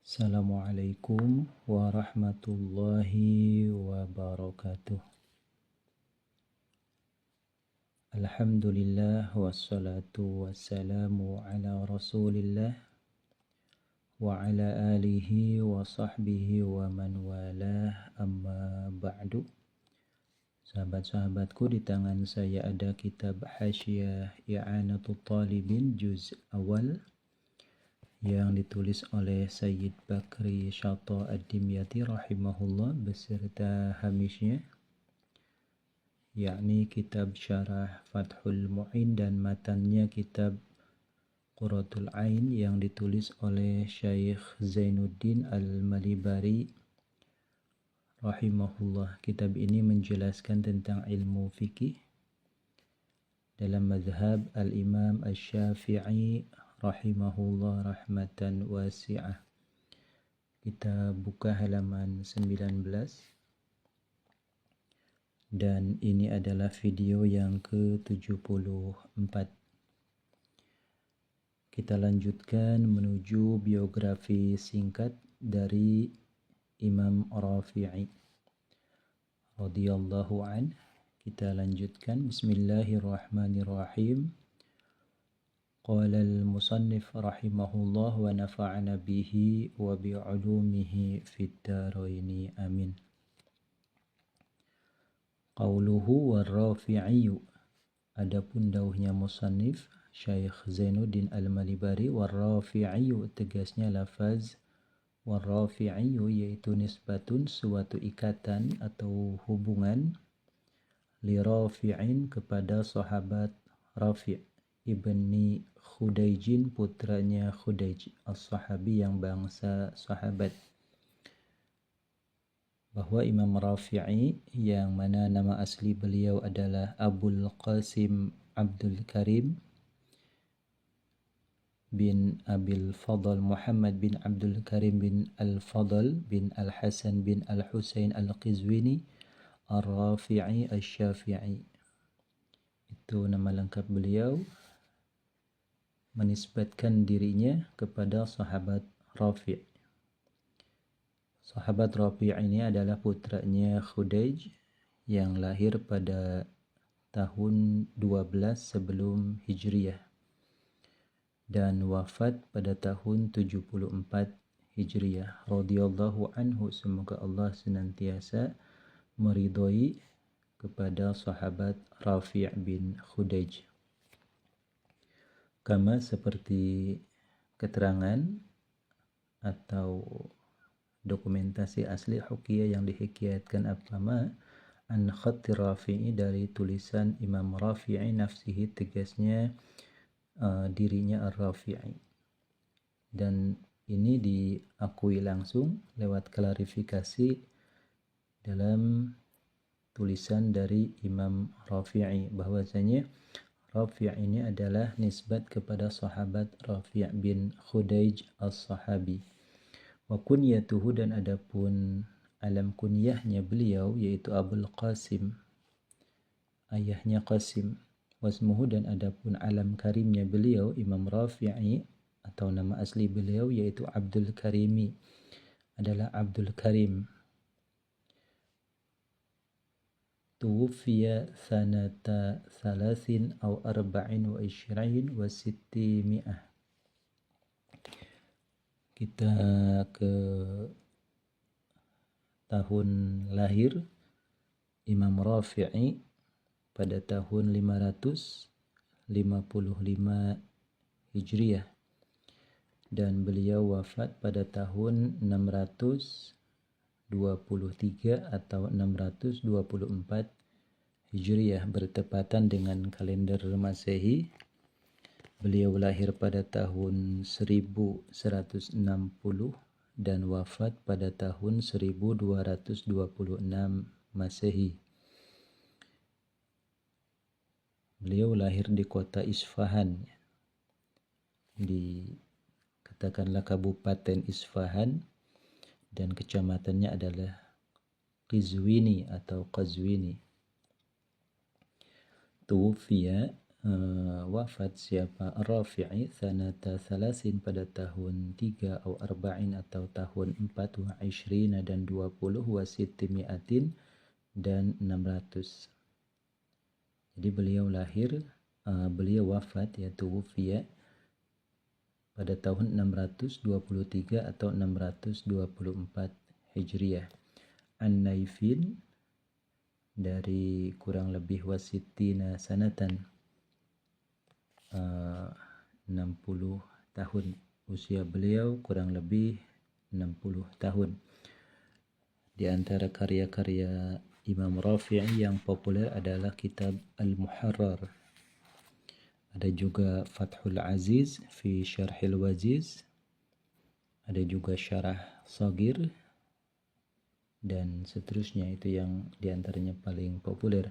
Assalamualaikum warahmatullahi wabarakatuh. Alhamdulillah wassalatu wassalamu ala rasulillah wa ala alihi wa sahbihi wa man walah, amma ba'du. Sahabat-sahabatku, di tangan saya ada kitab Hasyiah I'anatul Talibin juz awal yang ditulis oleh Sayyid Bakri Syata Ad-Dimyati rahimahullah beserta hamisnya, yakni kitab Syarah Fathul Mu'in dan matannya kitab Qurratul Ain yang ditulis oleh Syekh Zainuddin Al-Malibari rahimahullah. Kitab ini menjelaskan tentang ilmu fikih dalam mazhab Al-Imam Asy-Syafi'i rahimahullah rahmatan wasi'ah. Kita buka halaman 19 dan ini adalah video yang ke-74. Kita lanjutkan menuju biografi singkat dari Imam Rafi'i radhiyallahu an. Kita lanjutkan. Bismillahirrahmanirrahim. Qala al-musannif rahimahullah wa nafa'ana bihi wa bi'ulumihi fid dharaini amin. Qauluhu war-Rafi'i, adapun dauhnya musannif Syekh Zainuddin Al-Malibari, war-Rafi'i tegasnya lafaz war-Rafi'i yaitu nisbatun, suatu ikatan atau hubungan, li Rafi'in kepada sahabat Rafi' ibni Khudaijin, putranya Khudaij, as-sahabi yang bangsa sahabat. Bahwa Imam Rafi'i yang mana nama asli beliau adalah Abul Qasim Abdul Karim bin Abil Fadl Muhammad bin Abdul Karim bin Al-Fadl bin Al-Hasan bin Al-Husain Al-Qizwini Ar-Rafi'i Asy-Syafi'i. Itu nama lengkap beliau, menisbatkan dirinya kepada sahabat Rafi'. Sahabat Rafi' ini adalah putranya Khudaij yang lahir pada tahun 12 sebelum Hijriyah dan wafat pada tahun 74 Hijriyah. Radhiyallahu anhu, semoga Allah senantiasa meridhoi kepada sahabat Rafi' bin Khudaij. Kama seperti keterangan atau dokumentasi asli hukiyah yang dihikayatkan apama an khatti Rafi'i, dari tulisan Imam Rafi'i nafsihi, tegasnya dirinya Ar-Rafi'i, dan ini diakui langsung lewat klarifikasi dalam tulisan dari Imam Rafi'i bahwasanya Rafi' ini adalah nisbat kepada sahabat Rafi' bin Khudaij as-sahabi. Wa kunyatuhu, dan adapun alam kunyahnya beliau yaitu Abul Qasim, ayahnya Qasim. Wasmuhu, dan adapun alam karimnya beliau Imam Rafi'i atau nama asli beliau yaitu Abdul Karimi, adalah Abdul Karim. Tuwfiya sanata 3 atau 24 wa 600. Kita ke tahun lahir Imam Rafi'i pada tahun 555 Hijriyah dan beliau wafat pada tahun 623 atau 624 Hijriyah bertepatan dengan kalender Masehi. Beliau lahir pada tahun 1160 dan wafat pada tahun 1226 Masehi. Beliau lahir di kota Isfahan, katakanlah Kabupaten Isfahan, dan kecamatannya adalah Qizwini atau Qazwini. Tuwfiya wafat siapa Rafi'i sanata salasin pada tahun 3 atau arba'in atau tahun 4 wa ishrina dan 20 wa sittimi'atin dan 600. Jadi beliau wafat yaitu wufiya pada tahun 623 atau 624 Hijriah. An-Naifin dari kurang lebih wasittina sanatan 60 tahun usia beliau, kurang lebih 60 tahun. Di antara karya-karya Imam Rafi'i yang populer adalah kitab Al-Muharrar. Ada juga Fathul Aziz fi Syarhil Waziz. Ada juga Syarah Shagir dan seterusnya, itu yang diantaranya paling populer.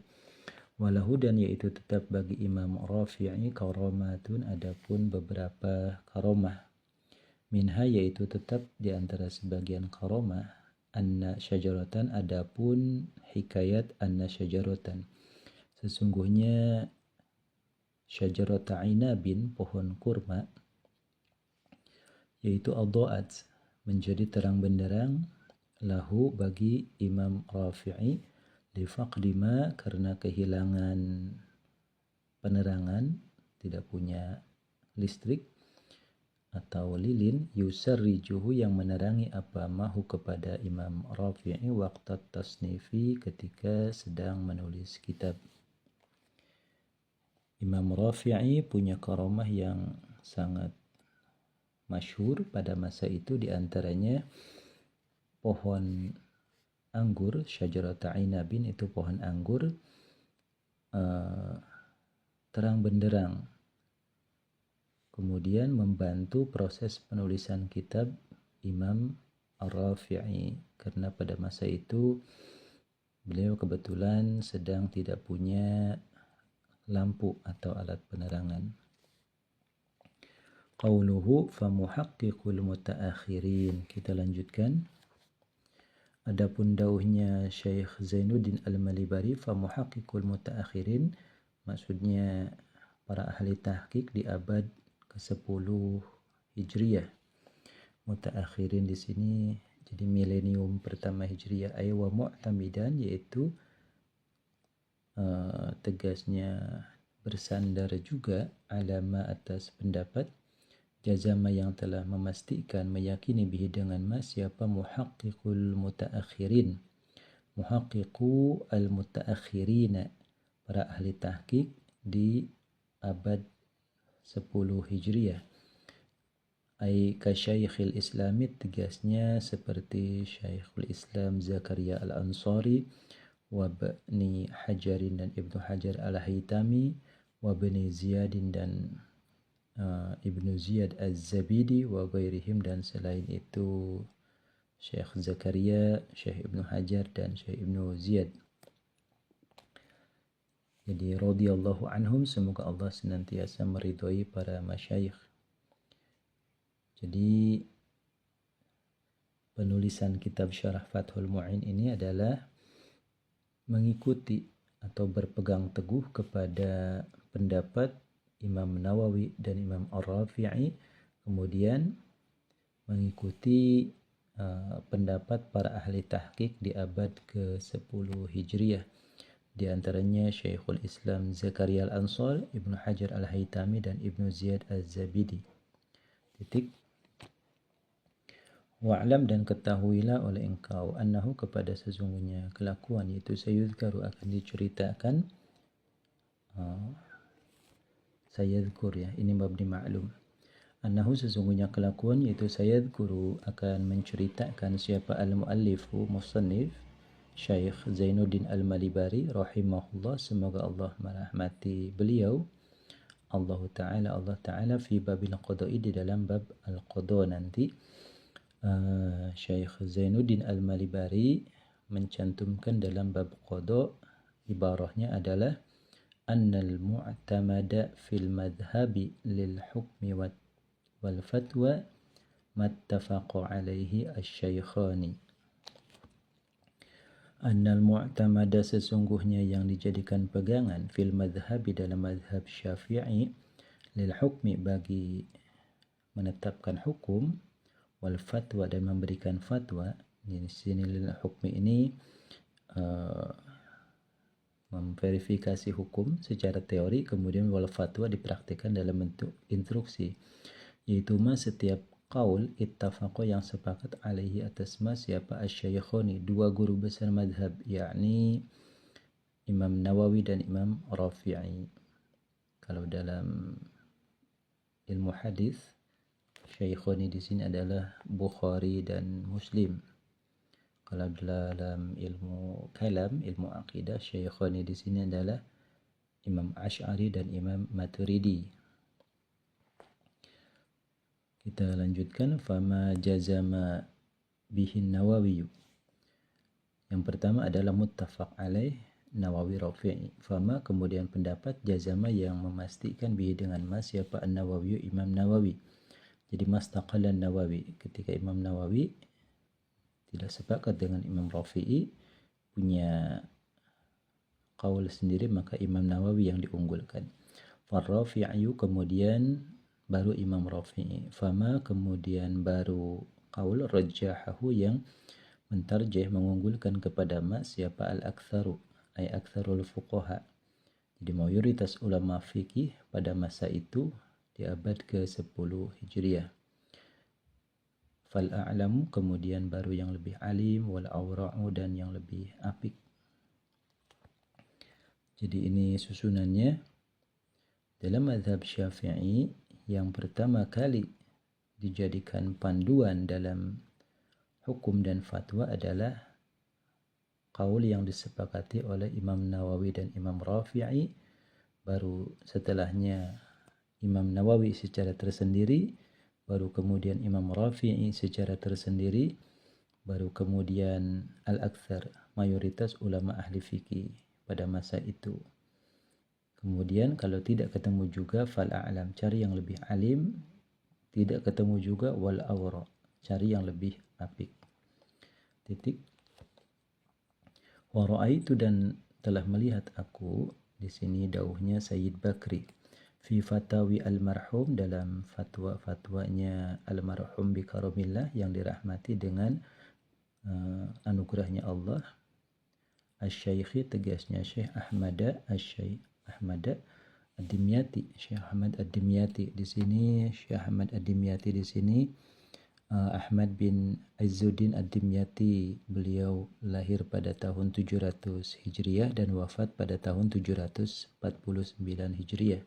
Walahu, dan yaitu tetap bagi Imam Rafi'i karomatun, adapun beberapa karomah. Minha, yaitu tetap di antara sebagian karomah, anna syajaratan, adapun hikayat anna syajaratan, sesungguhnya syajarata inabin, pohon kurma, yaitu adha'at, menjadi terang benderang, lahu bagi Imam Rafi'i, lifaqdi ma, karena kehilangan penerangan, tidak punya listrik atau lilin, yusarrijuhu, yang menerangi apa mahu kepada Imam Rafi'i waqtat tasnifi, ketika sedang menulis kitab. Imam Rafi'i punya karamah yang sangat masyhur pada masa itu, diantaranya pohon anggur, syajarata inabin, itu pohon anggur terang benderang, kemudian membantu proses penulisan kitab Imam Ar-Rafi'i, karena pada masa itu beliau kebetulan sedang tidak punya lampu atau alat penerangan. Qauluhu famuhaqqiqul mutaakhirin. Kita lanjutkan. Adapun dauhnya Syekh Zainuddin Al-Malibari, famuhaqqiqul mutaakhirin, maksudnya para ahli tahqiq di abad ke-10 Hijriah. Mutaakhirin di sini jadi milenium pertama Hijriah. Ay wa mu'tamidan, yaitu tegasnya bersandar juga, alama, atas pendapat, jazama, yang telah memastikan, meyakini, bihi dengan siapa muhaqqiqul mutaakhirin, muhaqqiqu al-mutaakhirina, para ahli tahqiq di abad 10 Hijriah. Ay ka Syekhil Islami, tegasnya seperti Syekhul Islam Zakaria Al-Ansari, wa Ibni Hajarin, dan Ibnu Hajar Al-Haytami, wa Ibni Ziyadin, dan Ibnu Ziyad Az-Zabidi, wa ghairihim, dan selain itu Syekh Zakaria, Syekh Ibnu Hajar, dan Syekh Ibnu Ziyad. Jadi radhiyallahu anhum, semoga Allah senantiasa meridhai para masyayikh. Jadi penulisan kitab Syarah Fathul Mu'in ini adalah mengikuti atau berpegang teguh kepada pendapat Imam Nawawi dan Imam Ar-Rafi'i, kemudian mengikuti pendapat para ahli tahqiq di abad ke-10 Hijriah, di antaranya Syekhul Islam Zakaria Al-Ansari, Ibnu Hajar Al-Haytami, dan Ibnu Ziyad Az-Zabidi. Titik. Wa'lam, dan ketahuilah oleh engkau, annahu, kepada sesungguhnya kelakuan, yaitu sayuzkaru, akan diceritakan, sayadkur, ya, ini mabni ma'lum. Annahu, sesungguhnya kelakuan, yaitu sayadkuru, akan menceritakan siapa al-muallifu, musannif, Syekh Zainuddin Al-Malibari rahimahullah, semoga Allah merahmati beliau, Allah Ta'ala fi babil qada'i, di dalam bab al-qada nanti. Syekh Zainuddin Al-Malibari mencantumkan dalam bab qada, ibarahnya adalah annal mu'tamada fil madhhabi lil hukmi wal fatwa mattafaqa alaihi asy-syaikhani. Annal mu'tamada sesungguhnya yang dijadikan pegangan fil madhabi dalam madhab Syafi'i lil hukmi bagi menetapkan hukum wal fatwa dan memberikan fatwa. Di sini lil hukmi ini memverifikasi hukum secara teori, kemudian wal fatwa dipraktikkan dalam bentuk instruksi, yaitu setiap qaul ittafaqo yang sepakat alaihi atas siapa asy-syaikhoni dua guru besar madhab, yakni Imam Nawawi dan Imam Rafi'i. Kalau dalam ilmu hadis, syaikhoni di sini adalah Bukhari dan Muslim. Kalau dalam ilmu kalam, ilmu akidah, syaikhoni di sini adalah Imam Asy'ari dan Imam Maturidi. Kita lanjutkan, fama jazama bihin Nawawi. Yang pertama adalah muttafaq alaih Nawawi Rafi'i. Fama kemudian pendapat jazama yang memastikan bihi dengan siapa An-Nawawi Imam Nawawi. Jadi mastaqalan Nawawi, ketika Imam Nawawi tidak sepakat dengan Imam Rafi'i, punya qaul sendiri, maka Imam Nawawi yang diunggulkan. Far-Rafi'i kemudian baru Imam Rafi'i. Fama kemudian baru qaul rajjahahu yang mentarjih mengunggulkan kepada siapa al-aktsaru ay aktsarul fuqaha. Jadi mayoritas ulama fikih pada masa itu di abad ke-10 Hijriah. Fal a'lamu kemudian baru yang lebih alim, wal awra'u dan yang lebih apik. Jadi ini susunannya. Dalam mazhab Syafi'i yang pertama kali dijadikan panduan dalam hukum dan fatwa adalah qaul yang disepakati oleh Imam Nawawi dan Imam Rafi'i, baru setelahnya Imam Nawawi secara tersendiri, baru kemudian Imam Rafi'i secara tersendiri, baru kemudian al-aktsar, mayoritas ulama ahli fikih pada masa itu. Kemudian kalau tidak ketemu juga fal a'lam, cari yang lebih alim, tidak ketemu juga wal awra, cari yang lebih apik. Titik. Wa ra'aitu dan telah melihat aku, di sini dauhnya Sayyid Bakri, fi fatawi al-marhum dalam fatwa-fatwanya al-marhum bi karamillah yang dirahmati dengan anugerahnya Allah, asy-syaikhi tegasnya Syekh Ahmad asy-Syaikh Ahmad ad-Dimyati, Syekh Ahmad ad-Dimyati. Di sini Syekh Ahmad ad-Dimyati di sini Ahmad bin Izzuddin ad-Dimyati. Beliau lahir pada tahun 700 Hijriah dan wafat pada tahun 749 Hijriah.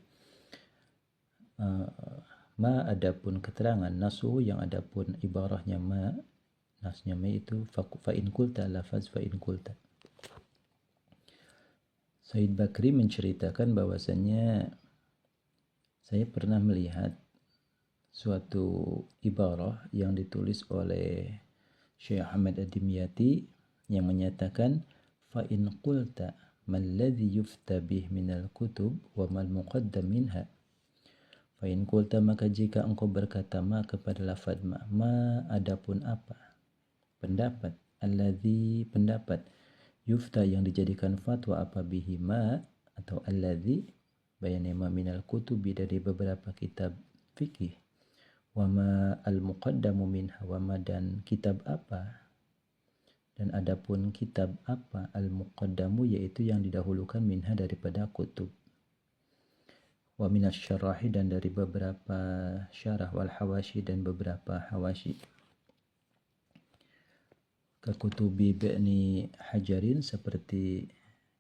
Ma adapun keterangan nasu yang adapun ibarahnya ma, nasnya ma itu fa in qulta lafaz fa in qulta. Sayyid Bakri menceritakan bahwasannya saya pernah melihat suatu ibarah yang ditulis oleh Syekh Ahmad ad-Dimyati yang menyatakan fa in qulta mal ladzi yufta bih minal kutub wa mal muqaddam minha. Fa in qulta maka jika engkau berkata ma kepada lafaz ma adapun apa pendapat, alladzi pendapat, yufta yang dijadikan fatwa apa bihi ma atau alladzi bayannya ma minal kutubi dari beberapa kitab fikih, wama al-muqaddamu minha wama dan kitab apa, dan adapun kitab apa al-muqaddamu yaitu yang didahulukan minha daripada kutub, wa minas syarahi dan dari beberapa syarah, wal hawashi dan beberapa hawashi, kakutubi Ibni Hajarin seperti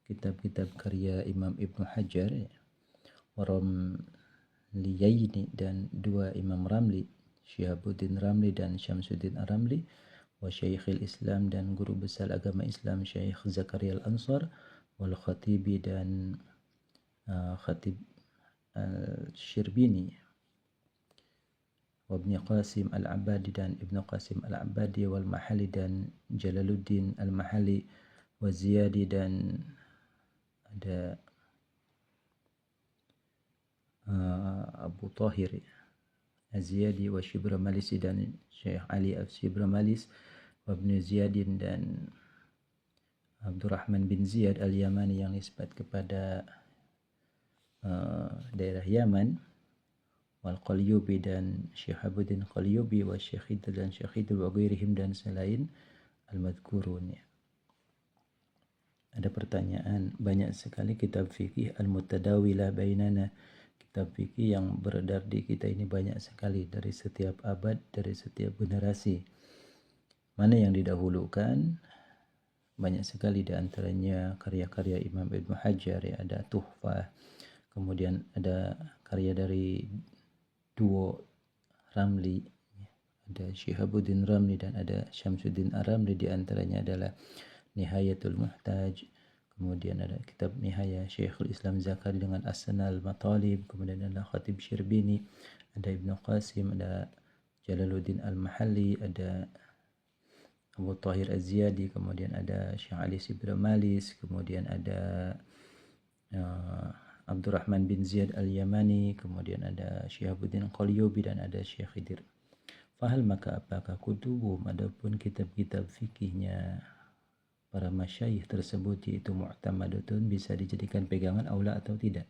kitab-kitab karya Imam Ibnu Hajar, waram Liyaini dan dua Imam Ramli, Syihabuddin Ramli dan Syamsuddin Ramli, wa Syekhul Islam dan guru besar agama Islam Syekh Zakaria Al-Ansar, wal Khatibi dan Khatib Al-Syirbini, wa Ibn Qasim Al-Abadi dan Ibn Qasim Al-Abadi, wal Mahali dan Jalaluddin Al-Mahali, wa Ziyadi dan ada Abu Tahir Az-Ziyadi, wa Shibramalisi dan Syekh Ali Al-Shibramalis, wa Ibn Ziyadin dan Abdurrahman bin Ziyad al-Yamani yang nisbat kepada daerah Yaman, wal Qalyubi dan Syihabuddin Qalyubi wa Syekh dan Syekh wa ghairihim dan selain al-madhkurun. Ya. Ada pertanyaan, banyak sekali kitab fikih al-mutadawilah bainana, kitab fikih yang beredar di kita ini banyak sekali dari setiap abad, dari setiap generasi. Mana yang didahulukan? Banyak sekali di antaranya karya-karya Imam Ibnu Hajar, ya, ada Tuhfah, kemudian ada karya dari duo Ramli, ada Syihabuddin Ramli dan ada Syamsuddin Ar-Ramli, di antaranya adalah Nihayatul Muhtaj, kemudian ada kitab Nihaya Syekhul Islam Zakari dengan As-Sanal Matalib, kemudian ada Khatib Syirbini, ada Ibnu Qasim, ada Jalaluddin Al-Mahalli, ada Abu Tahir Az-Ziyadi, kemudian ada Syekh Ali Sibra Malis, kemudian ada Abdurrahman bin Ziyad Al-Yamani, kemudian ada Syihabuddin Qalyubi dan ada Syekh Khidir. Fahal maka apakah kutubum, adapun kitab-kitab fikihnya para masyayikh tersebut yaitu mu'tamadatun, bisa dijadikan pegangan aula atau tidak?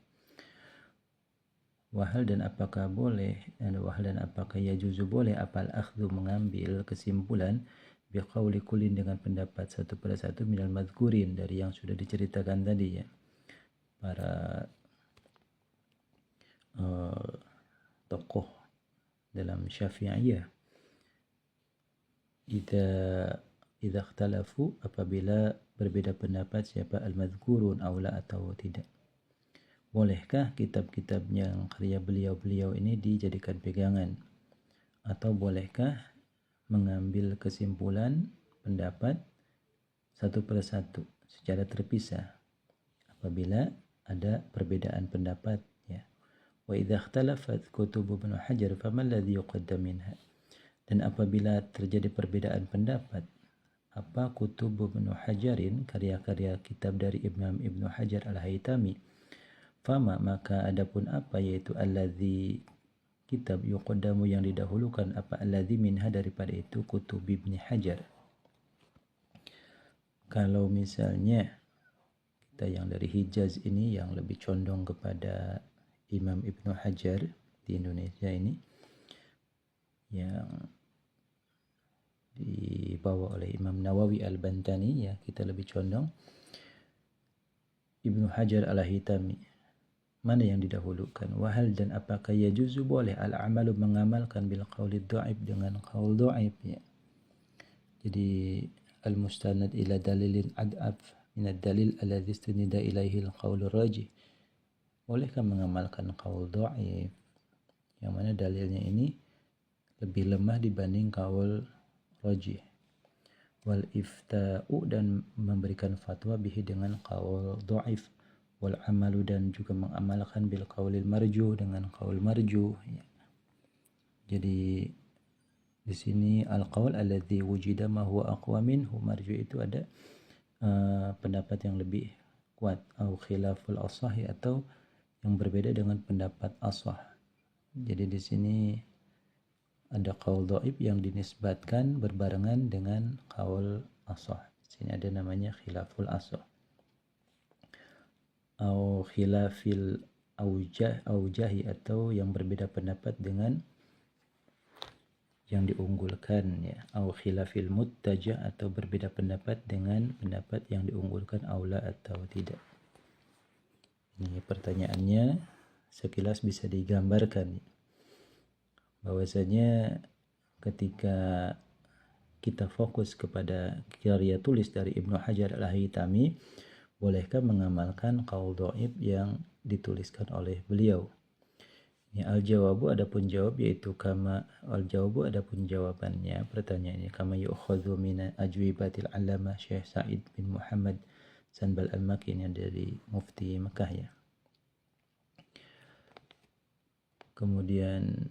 Wahal dan apakah boleh, wahal dan apakah yajuzu boleh apal akhdhu mengambil kesimpulan biqauli kullin dengan pendapat satu persatu minal madhkurin dari yang sudah diceritakan tadi, ya, para tokoh dalam Syafi'iyah. Idza ikhtalafu, apabila berbeda pendapat siapa al-madhkurun aula atau tidak. Bolehkah kitab-kitab yang karya beliau-beliau ini dijadikan pegangan, atau bolehkah mengambil kesimpulan pendapat satu persatu secara terpisah apabila ada perbedaan pendapat, ya. Wa idza ikhtalafat kutub Ibnu Hajar faman alladhi yuqaddam minha, dan apabila terjadi perbedaan pendapat, apa kutub Ibnu Hajarin, karya-karya kitab dari Imam Ibnu Hajar Al-Haytami, fama maka adapun apa, yaitu alladzi kitab yuqaddamu yang didahulukan, apa alladzi minha daripada itu kutub Ibnu Hajar. Kalau misalnya kita yang dari Hijaz ini yang lebih condong kepada Imam Ibnu Hajar di Indonesia ini, yang dibawa oleh Imam Nawawi Al-Bantani, ya, kita lebih condong Ibnu Hajar Al-Haytami. Mana yang didahulukan? Wahal dan apakah yajuzu boleh al-amalu mengamalkan bil qauli dhaif dengan qaul dhaif, ya. Jadi al-mustanad ila dalilin ad'af min ad-dalil alladhi istunida ilaihi al-qaul rajih. Bolehkah mengamalkan qaul dhaif yang mana dalilnya ini lebih lemah dibanding qaul rajih? Wal ifta'u, dan memberikan fatwa bihi dengan qaul dhaif. Wal amalu, dan juga mengamalkan bil qaulil marju dengan qaul marju, ya. Jadi di sini al qaul alladzi wujida ma huwa aqwa minhu, marju itu ada pendapat yang lebih kuat, atau khilaful ashahi, atau yang berbeda dengan pendapat ashah. Jadi di sini ada qaul dhaif yang dinisbatkan berbarengan dengan qaul ashah. Di sini ada namanya khilaful ashah. Au khilafil aujahi, atau yang berbeda pendapat dengan yang diunggulkan, ya. Au khilafil muttajah, atau berbeda pendapat dengan pendapat yang diunggulkan aula atau tidak. Ini pertanyaannya sekilas bisa digambarkan bahwasanya ketika kita fokus kepada karya tulis dari Ibnu Hajar Al-Haytami, bolehkah mengamalkan qaul dhaif yang dituliskan oleh beliau? Ini al-jawabu, adapun jawab, yaitu kama al-jawabu, adapun jawabannya pertanyaannya, kama yu'khadhu min ajwibatil allamah Syekh Sa'id bin Muhammad Sanbal Al-Makki, yang dari Mufti Mekah, ya. Kemudian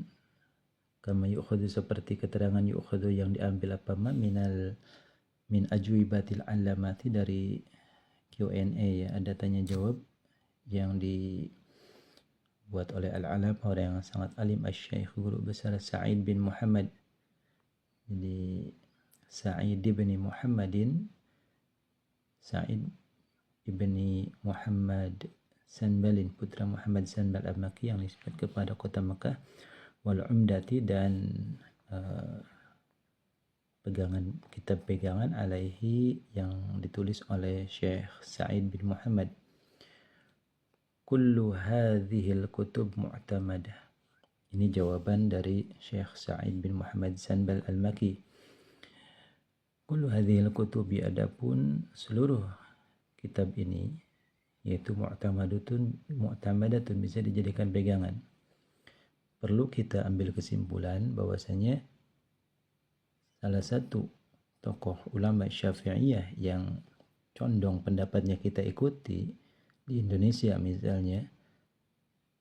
kama yu'khadhu, seperti keterangan yu'khadhu yang diambil apa min ajwibatil allamati, dari Q&A, ya, ada tanya jawab yang dibuat oleh al-alam, orang yang sangat alim, asy-syekh guru besar Sa'id bin Muhammad. Jadi Sa'id bin Muhammadin Sa'id ibni Muhammad Sanbalin, putra Muhammad Sanbal al-Makki yang nisbat kepada kota Mekah, wal umdati, dan kitab pegangan alaihi yang ditulis oleh Syekh Sa'id bin Muhammad. Kullu hadhil kutub mu'tamadah. Ini jawaban dari Syekh Sa'id bin Muhammad Sanbal al-Makki. Kullu hadhil kutubi, adapun seluruh kitab ini, yaitu mu'tamadatun, bisa dijadikan pegangan. Perlu kita ambil kesimpulan bahwasanya salah satu tokoh ulama Syafi'iyah yang condong pendapatnya kita ikuti di Indonesia misalnya,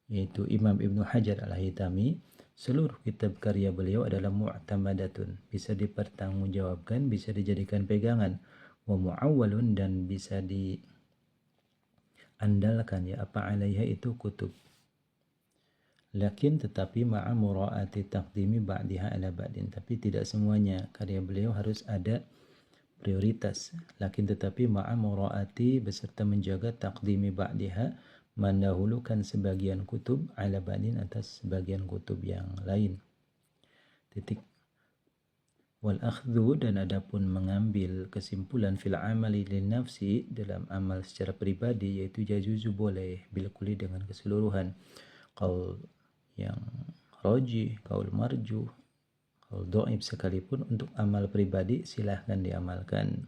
yaitu Imam Ibnu Hajar al-Haytami, seluruh kitab karya beliau adalah mu'tamadatun, bisa dipertanggungjawabkan, bisa dijadikan pegangan, wa mu'awwalun, dan bisa diandalkan, ya apa alaiha itu kutub. Lakin tetapi ma'a mura'ati taqdimi ba'diha ala ba'din, tapi tidak semuanya karya beliau harus ada prioritas. Lakin tetapi ma'a mura'ati, beserta menjaga taqdimi ba'diha, mendahulukan sebagian kutub ala ba'din atas sebagian kutub yang lain. Titik. Wal akhdhu, dan adapun mengambil kesimpulan fil amali lin nafsi, dalam amal secara pribadi, yaitu jajuzu, boleh, bil kulli, dengan keseluruhan. Qaul yang roji, kaul marju, kaul dhaif sekalipun, untuk amal pribadi silahkan diamalkan.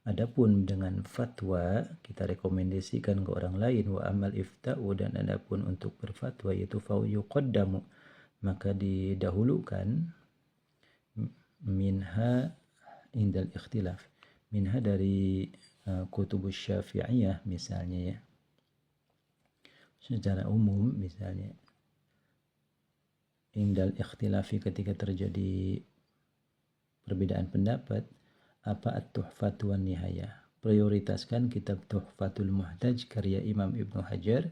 Adapun dengan fatwa, kita rekomendasikan ke orang lain, wa amal ifta'u, dan adapun untuk berfatwa, yaitu fa yuqaddamu, maka didahulukan, minha indal ikhtilaf, minha dari kutubus syafi'iyah misalnya, ya, secara umum misalnya, indal ikhtilafi, ketika terjadi perbedaan pendapat, apa at-tuhfatu wan nihayah, prioritaskan kitab Tuhfatul Muhtaj karya Imam Ibnu Hajar,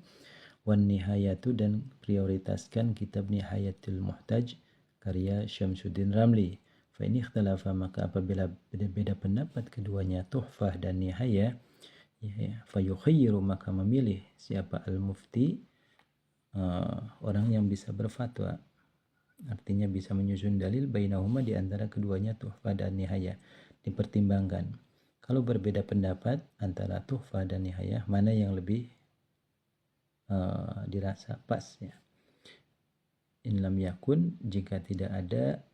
wan nihayatu, dan prioritaskan kitab Nihayatul Muhtaj karya Syamsuddin Ramli. Fa ini ikhtalafa, maka apabila beda-beda pendapat keduanya, tuhfah dan nihayah, ya, fa yukhayyiru, maka memilih siapa al-mufti, orang yang bisa berfatwa, artinya bisa menyusun dalil, bainahuma, di antara keduanya, tuhfah dan nihayah, dipertimbangkan. Kalau berbeda pendapat antara tuhfah dan nihayah, mana yang lebih dirasa pas, ya. In lam yakun, jika tidak ada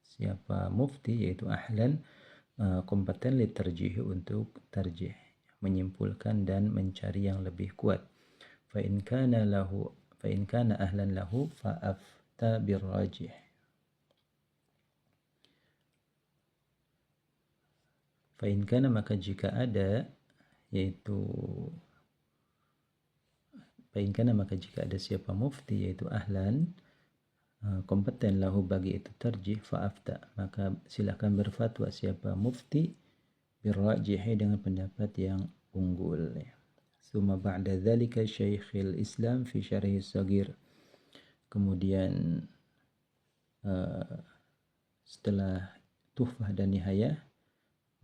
siapa mufti, yaitu ahlan, kompeten li tarjih, untuk tarjih, menyimpulkan dan mencari yang lebih kuat. Fa in kana ahlan lahu fa afta birrajih. Fa in kana, maka jika ada, yaitu fa in kana, maka jika ada siapa mufti, yaitu ahlan, kompeten, lahu, bagi itu tarjih, fa afta, maka silakan berfatwa siapa mufti, birrajih, dengan pendapat yang unggul, ya. Summa ba'da dzalika Syekhul Islam fi Syarhi Shaghir, kemudian setelah tuhfah dan nihayah,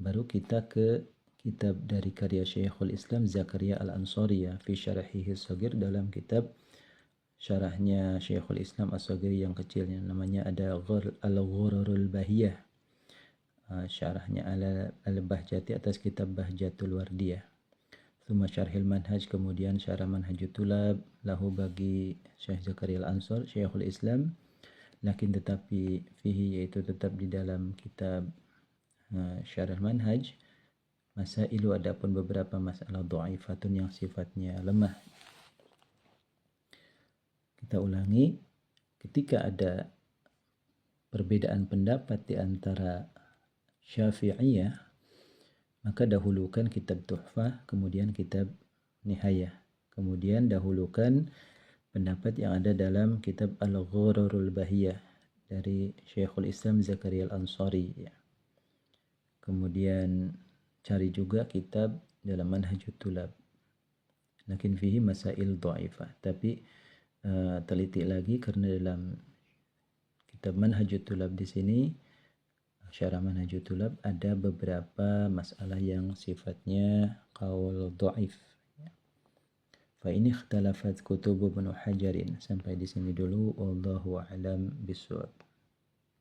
baru kita ke kitab dari karya Syekhul Islam Zakaria Al-Ansari, ya, fi Syarhihi Shaghir, dalam kitab syarahnya Syekhul Islam As-Shaghir yang kecilnya, namanya ada Al-Ghurarul Bahiyah, syarahnya Al-Bahjati atas kitab Bahjatul Wardiyah. Tsumma Syarhil Manhaj, kemudian syarah Manhajut Tulab, lahu, bagi Syekh Zakaria Al-Ansar, Syekhul Islam, lakin tetapi fihi, yaitu tetap di dalam kitab syarah Manhaj, masailu, adapun beberapa masalah dha'ifatun, yang sifatnya lemah. Kita ulangi, ketika ada perbedaan pendapat di antara Syafi'iyah, maka dahulukan kitab Tuhfah, kemudian kitab Nihayah, kemudian dahulukan pendapat yang ada dalam kitab Al-Ghurarul Bahiyah dari Syekhul Islam Zakaria Al-Ansari, ya. Kemudian cari juga kitab dalam Manhajut Tulab, lakin fihi masail dha'ifah, tapi teliti lagi, karena dalam kitab Manhajut Tulab di sini Syarah Manhajul Thulab ada beberapa masalah yang sifatnya qaul dhaif. Fa ini ikhtalafat kutubu Ibnu Hajarin. Sampai di sini dulu, wallahu a'lam bishawab.